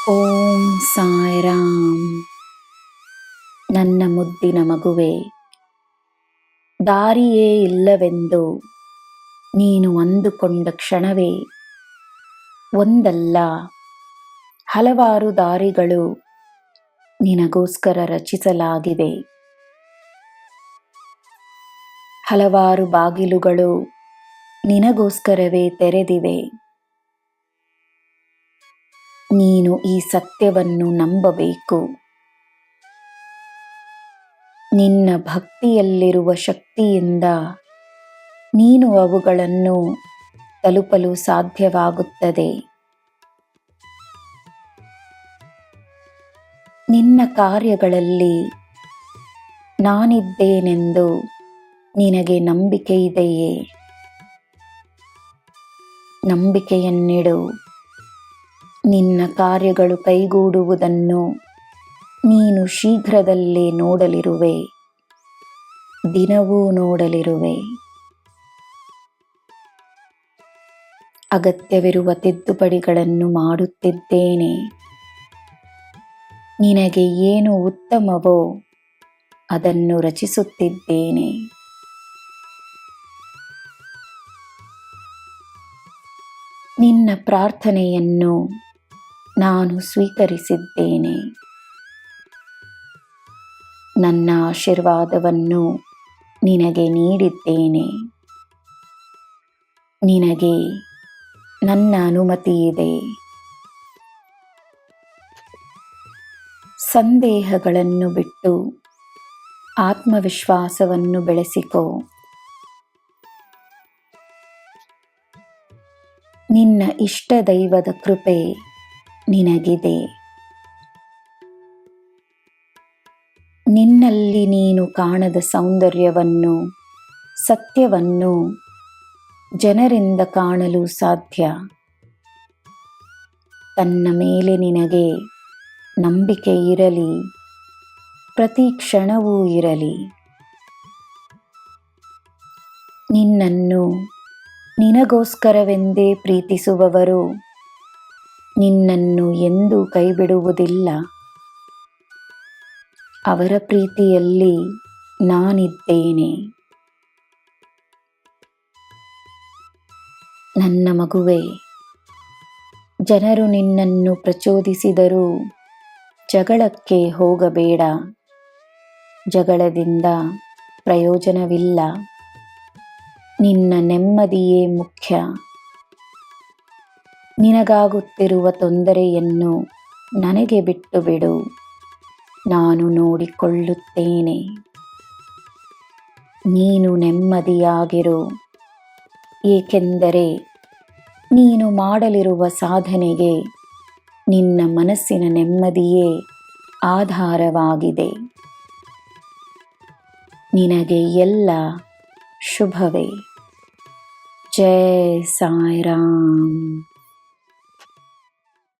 ಓಂ ಸಾಯಿರಾಮ್. ನನ್ನ ಮುದ್ದಿನ ಮಗುವೆ, ದಾರಿಯೇ ಇಲ್ಲವೆಂದು ನೀನು ಅಂದುಕೊಂಡ ಕ್ಷಣವೇ ಒಂದಲ್ಲ ಹಲವಾರು ದಾರಿಗಳು ನಿನಗೋಸ್ಕರ ರಚಿಸಲಾಗಿವೆ. ಹಲವಾರು ಬಾಗಿಲುಗಳು ನಿನಗೋಸ್ಕರವೇ ತೆರೆದಿವೆ. ನೀನು ಈ ಸತ್ಯವನ್ನು ನಂಬಬೇಕು. ನಿನ್ನ ಭಕ್ತಿಯಲ್ಲಿರುವ ಶಕ್ತಿಯಿಂದ ನೀನು ಅವುಗಳನ್ನು ತಲುಪಲು ಸಾಧ್ಯವಾಗುತ್ತದೆ. ನಿನ್ನ ಕಾರ್ಯಗಳಲ್ಲಿ ನಾನಿದ್ದೇನೆಂದು ನಿನಗೆ ನಂಬಿಕೆ ಇದೆಯೇ? ನಂಬಿಕೆಯನ್ನಿಡು. ನಿನ್ನ ಕಾರ್ಯಗಳು ಕೈಗೂಡುವುದನ್ನು ನೀನು ಶೀಘ್ರದಲ್ಲೇ ನೋಡಲಿರುವೆ, ದಿನವೂ ನೋಡಲಿರುವೆ. ಅಗತ್ಯವಿರುವ ತಿದ್ದುಪಡಿಗಳನ್ನು ಮಾಡುತ್ತಿದ್ದೇನೆ. ನಿನಗೆ ಏನು ಉತ್ತಮವೋ ಅದನ್ನು ರಚಿಸುತ್ತಿದ್ದೇನೆ. ನಿನ್ನ ಪ್ರಾರ್ಥನೆಯನ್ನು ನಾನು ಸ್ವೀಕರಿಸಿದ್ದೇನೆ. ನನ್ನ ಆಶೀರ್ವಾದವನ್ನು ನಿನಗೆ ನೀಡಿದ್ದೇನೆ. ನಿನಗೆ ನನ್ನ ಅನುಮತಿ ಇದೆ. ಸಂದೇಹಗಳನ್ನು ಬಿಟ್ಟು ಆತ್ಮವಿಶ್ವಾಸವನ್ನು ಬೆಳೆಸಿಕೋ. ನಿನ್ನ ಇಷ್ಟ ದೈವದ ಕೃಪೆ ನಿನಗಿದೆ. ನಿನ್ನಲ್ಲಿ ನೀನು ಕಾಣದ ಸೌಂದರ್ಯವನ್ನು, ಸತ್ಯವನ್ನು ಜನರಿಂದ ಕಾಣಲು ಸಾಧ್ಯ. ತನ್ನ ಮೇಲೆ ನಿನಗೆ ನಂಬಿಕೆ ಇರಲಿ, ಪ್ರತಿ ಕ್ಷಣವೂ ಇರಲಿ. ನಿನ್ನನ್ನು ನಿನಗೋಸ್ಕರವೆಂದೇ ಪ್ರೀತಿಸುವವರು ನಿನ್ನನ್ನು ಎಂದೂ ಕೈಬಿಡುವುದಿಲ್ಲ. ಅವರ ಪ್ರೀತಿಯಲ್ಲಿ ನಾನಿದ್ದೇನೆ. ನನ್ನ ಮಗುವೆ, ಜನರು ನಿನ್ನನ್ನು ಪ್ರಚೋದಿಸಿದರೂ ಜಗಳಕ್ಕೆ ಹೋಗಬೇಡ. ಜಗಳದಿಂದ ಪ್ರಯೋಜನವಿಲ್ಲ. ನಿನ್ನ ನೆಮ್ಮದಿಯೇ ಮುಖ್ಯ. ನಿನಗಾಗುತ್ತಿರುವ ತೊಂದರೆಯನ್ನು ನನಗೆ ಬಿಟ್ಟು ಬಿಡು. ನಾನು ನೋಡಿಕೊಳ್ಳುತ್ತೇನೆ. ನೀನು ನೆಮ್ಮದಿಯಾಗಿರು. ಏಕೆಂದರೆ ನೀನು ಮಾಡಲಿರುವ ಸಾಧನೆಗೆ ನಿನ್ನ ಮನಸ್ಸಿನ ನೆಮ್ಮದಿಯೇ ಆಧಾರವಾಗಿದೆ. ನಿನಗೆ ಎಲ್ಲ ಶುಭವೇ. ಜೈ ಸಾಯಿರಾಮ್.